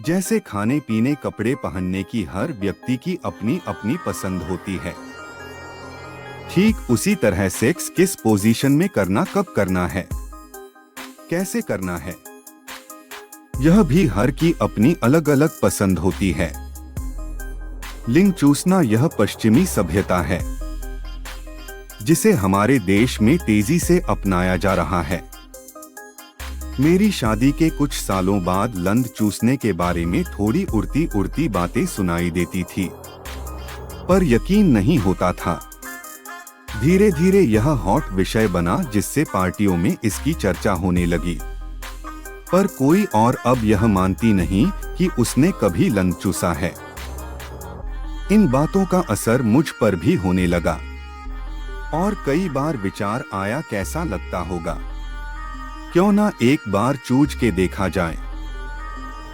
जैसे खाने पीने कपड़े पहनने की हर व्यक्ति की अपनी अपनी पसंद होती है, ठीक उसी तरह सेक्स किस पोजीशन में करना, कब करना है, कैसे करना है, यह भी हर की अपनी अलग अलग पसंद होती है। लिंग चूसना यह पश्चिमी सभ्यता है जिसे हमारे देश में तेजी से अपनाया जा रहा है। मेरी शादी के कुछ सालों बाद लंद चूसने के बारे में थोड़ी उड़ती उड़ती बातें सुनाई देती थी, पर यकीन नहीं होता था। धीरे धीरे यह हॉट विषय बना जिससे पार्टियों में इसकी चर्चा होने लगी, पर कोई और अब यह मानती नहीं कि उसने कभी लंद चूसा है। इन बातों का असर मुझ पर भी होने लगा और कई बार विचार आया कैसा लगता होगा, क्यों ना एक बार चूज के देखा जाए,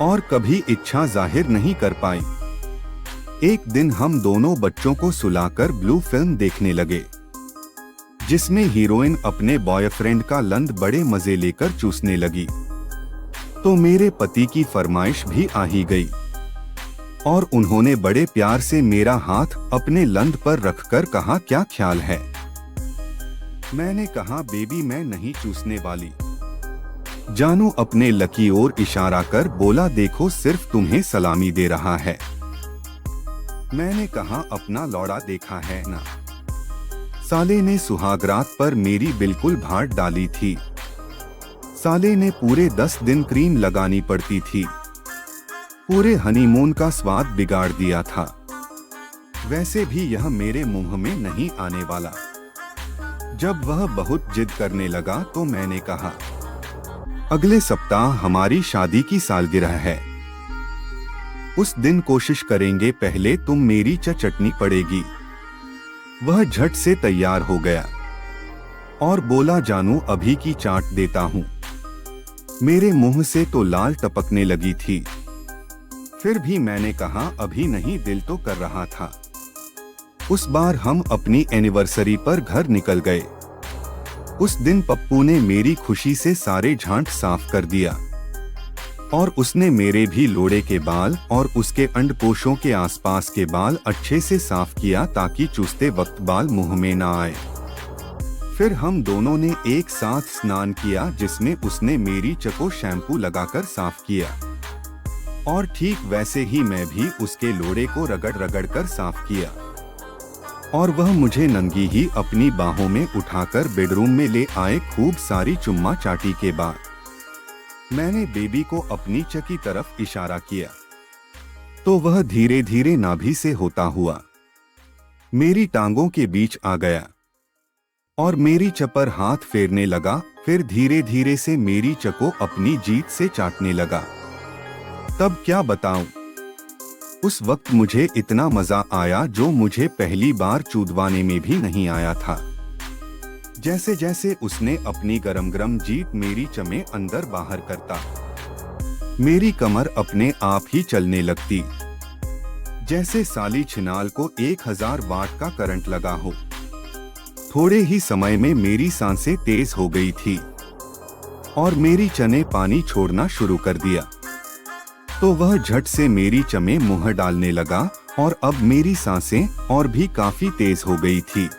और कभी इच्छा जाहिर नहीं कर पाई। एक दिन हम दोनों बच्चों को सुलाकर ब्लू फिल्म देखने लगे जिसमें हीरोइन अपने बॉयफ्रेंड का लंद बड़े मजे लेकर चूसने लगी, तो मेरे पति की फरमाइश भी आ ही गई और उन्होंने बड़े प्यार से मेरा हाथ अपने लंद पर रखकर कहा, क्या ख्याल है। मैंने कहा, बेबी मैं नहीं चूसने वाली। जानू अपने लकी ओर इशारा कर बोला, देखो सिर्फ तुम्हें सलामी दे रहा है। मैंने कहा, अपना लौड़ा देखा है ना। साले ने सुहागरात पर मेरी बिल्कुल भाट डाली थी। साले ने पूरे 10 दिन क्रीम लगानी पड़ती थी, पूरे हनीमून का स्वाद बिगाड़ दिया था। वैसे भी यह मेरे मुंह में नहीं आने वाला। जब वह बहुत जिद करने लगा तो मैंने कहा, अगले सप्ताह हमारी शादी की सालगिरह है, उस दिन कोशिश करेंगे, पहले तुम मेरी चटनी पड़ेगी। वह झट से तैयार हो गया और बोला, जानू अभी की चाट देता हूँ। मेरे मुंह से तो लाल टपकने लगी थी, फिर भी मैंने कहा, अभी नहीं, दिल तो कर रहा था। उस बार हम अपनी एनिवर्सरी पर घर निकल गए। उस दिन पप्पू ने मेरी खुशी से सारे झांट साफ कर दिया और उसने मेरे भी लोड़े के बाल और उसके अंडकोशों के आसपास के बाल अच्छे से साफ किया ताकि चूसते वक्त बाल मुंह में ना आए। फिर हम दोनों ने एक साथ स्नान किया जिसमें उसने मेरी चको शैम्पू लगाकर साफ किया और ठीक वैसे ही मैं भी उसके लोड़े को रगड़ रगड़ कर साफ किया और वह मुझे नंगी ही अपनी बाहों में उठाकर बेडरूम में ले आए। खूब सारी चुम्मा चाटी के बाद मैंने बेबी को अपनी चकी तरफ इशारा किया तो वह धीरे धीरे नाभि से होता हुआ मेरी टांगों के बीच आ गया और मेरी चपर हाथ फेरने लगा। फिर धीरे धीरे से मेरी चको अपनी जीत से चाटने लगा। तब क्या बताऊं, उस वक्त मुझे इतना मजा आया जो मुझे पहली बार चूदवाने में भी नहीं आया था। जैसे जैसे उसने अपनी गरम गरम जीत मेरी चमे अंदर बाहर करता, मेरी कमर अपने आप ही चलने लगती, जैसे साली छिनाल को 1000 वाट का करंट लगा हो। थोड़े ही समय में मेरी सांसें तेज हो गई थी और मेरी चने पानी छोड़ना शुरू कर दिया, तो वह झट से मेरी चमे मुंह डालने लगा और अब मेरी सांसें और भी काफी तेज हो गई थी।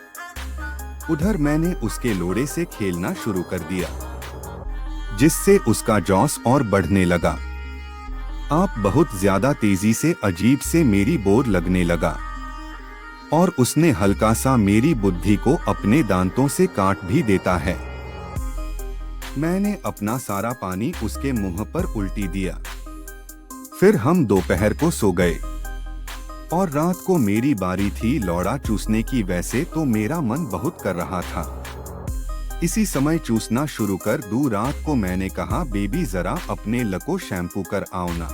उधर मैंने उसके लोड़े से खेलना शुरू कर दिया जिससे उसका जोश और बढ़ने लगा। आप बहुत ज्यादा तेजी से अजीब से मेरी बोर लगने लगा और उसने हल्का सा मेरी बुद्धि को अपने दांतों से काट भी देता है। मैंने अपना सारा पानी उसके मुंह पर उल्टी दिया। फिर हम दोपहर को सो गए और रात को मेरी बारी थी लौड़ा चूसने की। वैसे तो मेरा मन बहुत कर रहा था, इसी समय चूसना शुरू कर दूं। रात को मैंने कहा, बेबी जरा अपने लको शैम्पू कर आओ ना।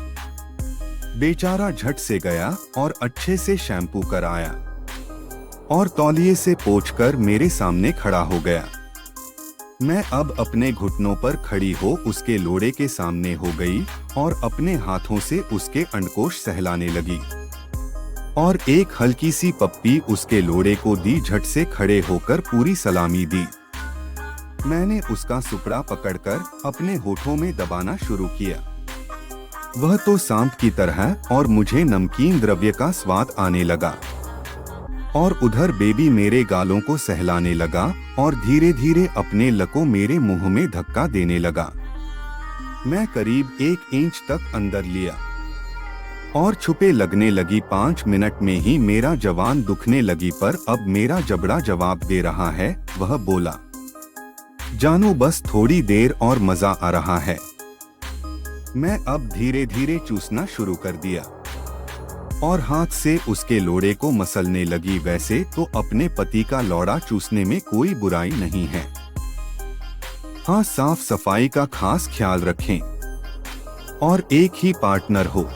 बेचारा झट से गया और अच्छे से शैम्पू कर आया और तौलिए से पोंछकर मेरे सामने खड़ा हो गया। मैं अब अपने घुटनों पर खड़ी हो उसके लोड़े के सामने हो गई और अपने हाथों से उसके अंडकोश सहलाने लगी और एक हल्की सी पप्पी उसके लोड़े को दी। झट से खड़े होकर पूरी सलामी दी। मैंने उसका सुपड़ा पकड़कर अपने होठों में दबाना शुरू किया। वह तो सांप की तरह, और मुझे नमकीन द्रव्य का स्वाद आने लगा। और उधर बेबी मेरे गालों को सहलाने लगा और धीरे धीरे अपने लको मेरे मुंह में धक्का देने लगा। मैं करीब 1 इंच तक अंदर लिया और छुपे लगने लगी। 5 मिनट में ही मेरा जवान दुखने लगी, पर अब मेरा जबड़ा जवाब दे रहा है। वह बोला, जानू बस थोड़ी देर और मजा आ रहा है। मैं अब धीरे धीरे चूसना शुरू कर दिया और हाथ से उसके लोड़े को मसलने लगी। वैसे तो अपने पति का लोड़ा चूसने में कोई बुराई नहीं है। हाँ, साफ सफाई का खास ख्याल रखें और एक ही पार्टनर हो।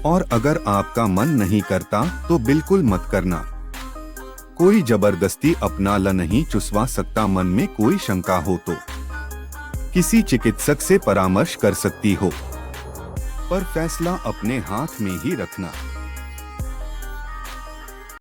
और अगर आपका मन नहीं करता तो बिल्कुल मत करना। कोई जबरदस्ती अपना ल नहीं चुसवा सकता। मन में कोई शंका हो तो किसी चिकित्सक से परामर्श कर सकती हो, पर फैसला अपने हाथ में ही रखना।